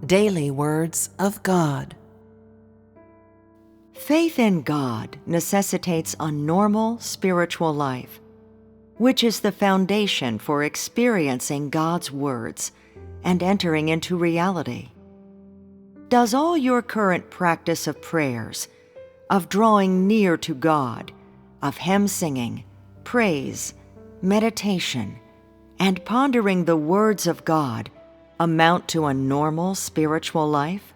Daily Words of God. Faith in God necessitates a normal spiritual life, which is the foundation for experiencing God's words and entering into reality. Does all your current practice of prayers, of drawing near to God, of hymn singing, praise, meditation, and pondering the words of God amount to a normal spiritual life?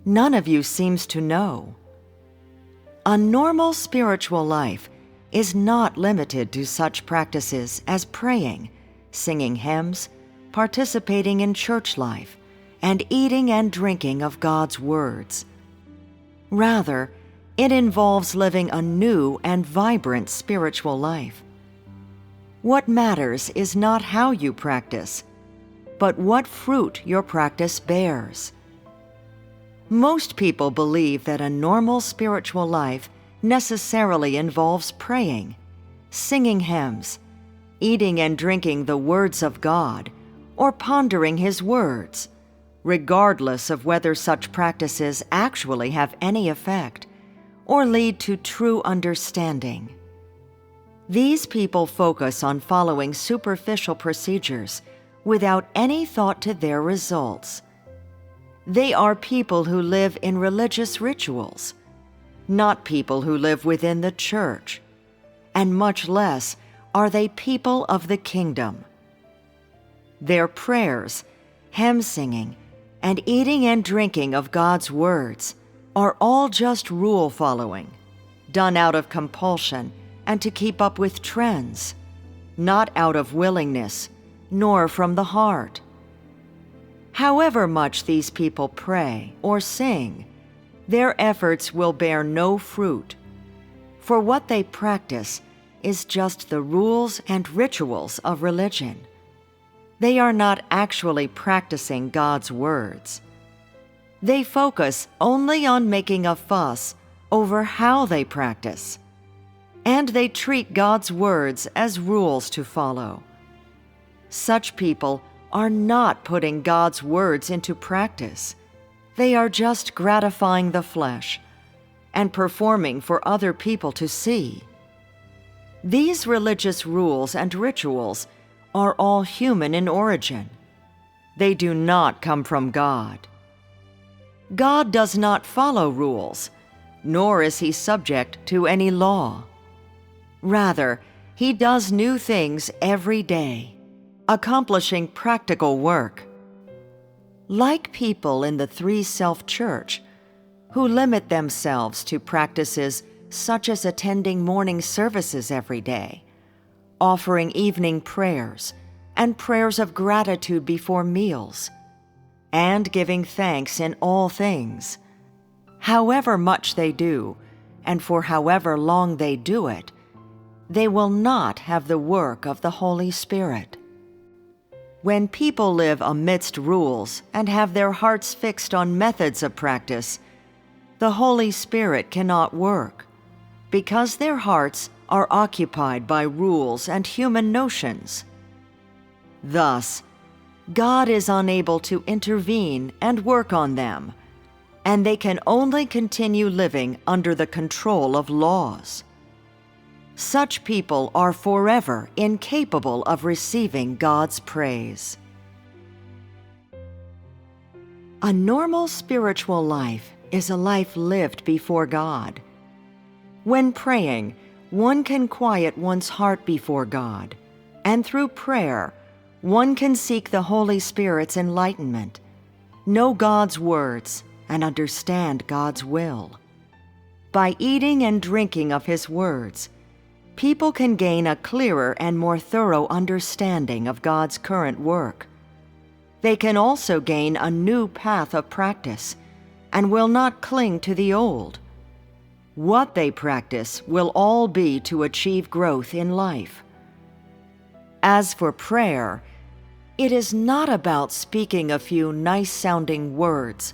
None of you seems to know. A normal spiritual life is not limited to such practices as praying, singing hymns, participating in church life, and eating and drinking of God's words. Rather, it involves living a new and vibrant spiritual life. What matters is not how you practice, but what fruit your practice bears. Most people believe that a normal spiritual life necessarily involves praying, singing hymns, eating and drinking the words of God, or pondering His words, regardless of whether such practices actually have any effect or lead to true understanding. These people focus on following superficial procedures without any thought to their results. They are people who live in religious rituals, not people who live within the church, and much less are they people of the kingdom. Their prayers, hymn singing, and eating and drinking of God's words are all just rule following, done out of compulsion and to keep up with trends, not out of willingness, nor from the heart. However much these people pray or sing, their efforts will bear no fruit, for what they practice is just the rules and rituals of religion. They are not actually practicing God's words. They focus only on making a fuss over how they practice, and they treat God's words as rules to follow. Such people are not putting God's words into practice. They are just gratifying the flesh and performing for other people to see. These religious rules and rituals are all human in origin. They do not come from God. God does not follow rules, nor is He subject to any law. Rather, He does new things every day, accomplishing practical work. Like people in the Three-Self Church, who limit themselves to practices such as attending morning services every day, offering evening prayers and prayers of gratitude before meals, and giving thanks in all things. However much they do, and for however long they do it, they will not have the work of the Holy Spirit. When people live amidst rules and have their hearts fixed on methods of practice, the Holy Spirit cannot work, because their hearts are occupied by rules and human notions. Thus, God is unable to intervene and work on them, and they can only continue living under the control of laws. Such people are forever incapable of receiving God's praise. A normal spiritual life is a life lived before God. When praying, one can quiet one's heart before God, and through prayer, one can seek the Holy Spirit's enlightenment, know God's words, and understand God's will. By eating and drinking of His words, people can gain a clearer and more thorough understanding of God's current work. They can also gain a new path of practice and will not cling to the old. What they practice will all be to achieve growth in life. As for prayer, it is not about speaking a few nice-sounding words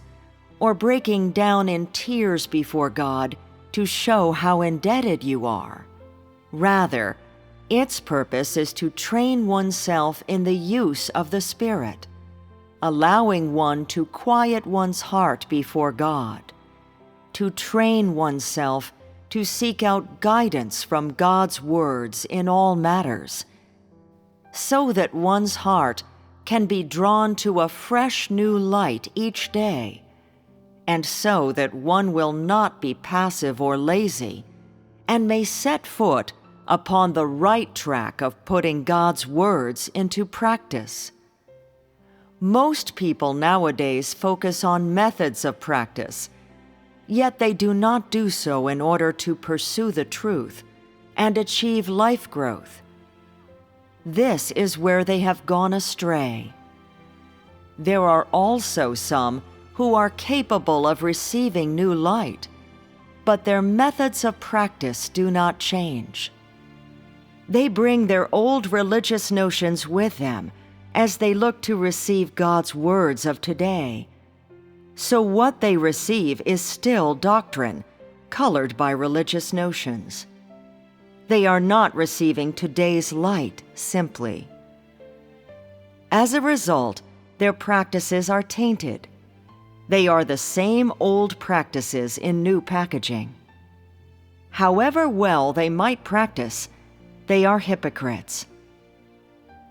or breaking down in tears before God to show how indebted you are. Rather, its purpose is to train oneself in the use of the Spirit, allowing one to quiet one's heart before God, to train oneself to seek out guidance from God's words in all matters, so that one's heart can be drawn to a fresh new light each day, and so that one will not be passive or lazy, and may set foot upon the right track of putting God's words into practice. Most people nowadays focus on methods of practice, yet they do not do so in order to pursue the truth and achieve life growth. This is where they have gone astray. There are also some who are capable of receiving new light, but their methods of practice do not change. They bring their old religious notions with them as they look to receive God's words of today. So what they receive is still doctrine, colored by religious notions. They are not receiving today's light simply. As a result, their practices are tainted. They are the same old practices in new packaging. However well they might practice, they are hypocrites.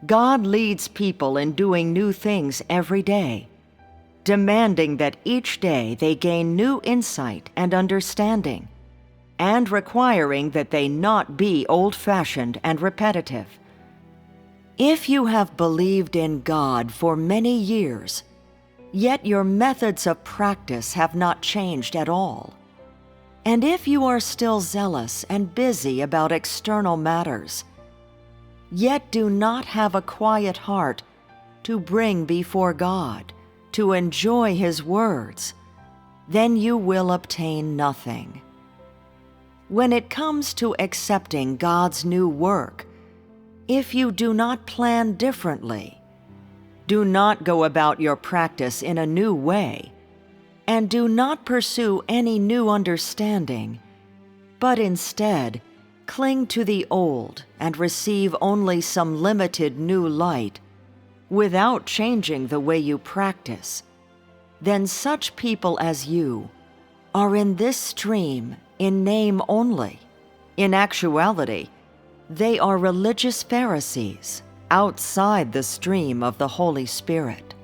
God leads people in doing new things every day, demanding that each day they gain new insight and understanding, and requiring that they not be old-fashioned and repetitive. If you have believed in God for many years, yet your methods of practice have not changed at all, and if you are still zealous and busy about external matters, yet do not have a quiet heart to bring before God, to enjoy His words, then you will obtain nothing. When it comes to accepting God's new work, if you do not plan differently, do not go about your practice in a new way, and do not pursue any new understanding, but instead cling to the old and receive only some limited new light, without changing the way you practice, then such people as you are in this stream in name only. In actuality, they are religious Pharisees outside the stream of the Holy Spirit.